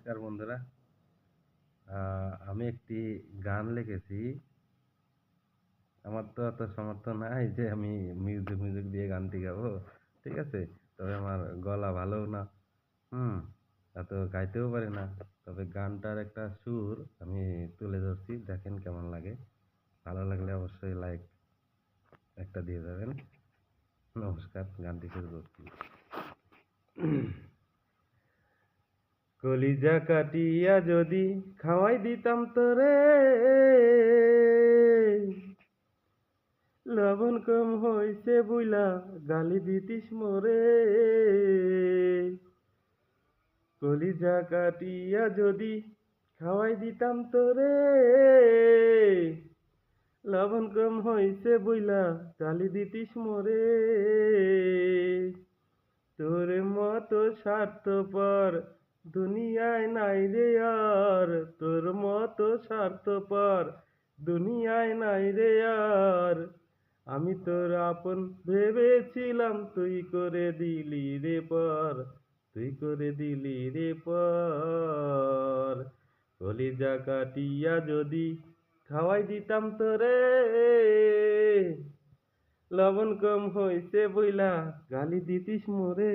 নমস্কার বন্ধুরা। আমি একটি গান লিখেছি। আমার তো অত সামর্থ্য নাই যে আমি মিউজিক দিয়ে গানটি গাবো। ঠিক আছে? তবে আমার গলা ভালোও না। হুম? এত গাইতেও পারি না। তবে গানটার একটা সুর আমি তুলে ধরছি। দেখেন কেমন লাগে। ভালো লাগলে অবশ্যই লাইক একটা দিয়ে যাবেন। নমস্কার, গানটি শুরু করছি। কলিজা কাটিয়া যদি খাওয়াই দিতাম তোরে, লবণ কম হইছে বুইলা গালি দিতিস মোরে। কলিজা কাটিয়া যদি খাওয়াই দিতাম তোরে, লবণ কম হইছে বুইলা গালি দিতিস মোরে। তোর মতো স্বার্থপর দুনিয়ায় নাই রে আর, তোর মতো স্বার্থপর দুনিয়ায় নাই রে আর। আমি তোর আপন ভেবেছিলাম, তুই করে দিলি রে পর, তুই করে দিলি রে পর। কলিজা কাটিয়া যদি খাওয়াই দিতাম তোরে, লবণ কম হইছে বইলা গালি দিতিস মোরে।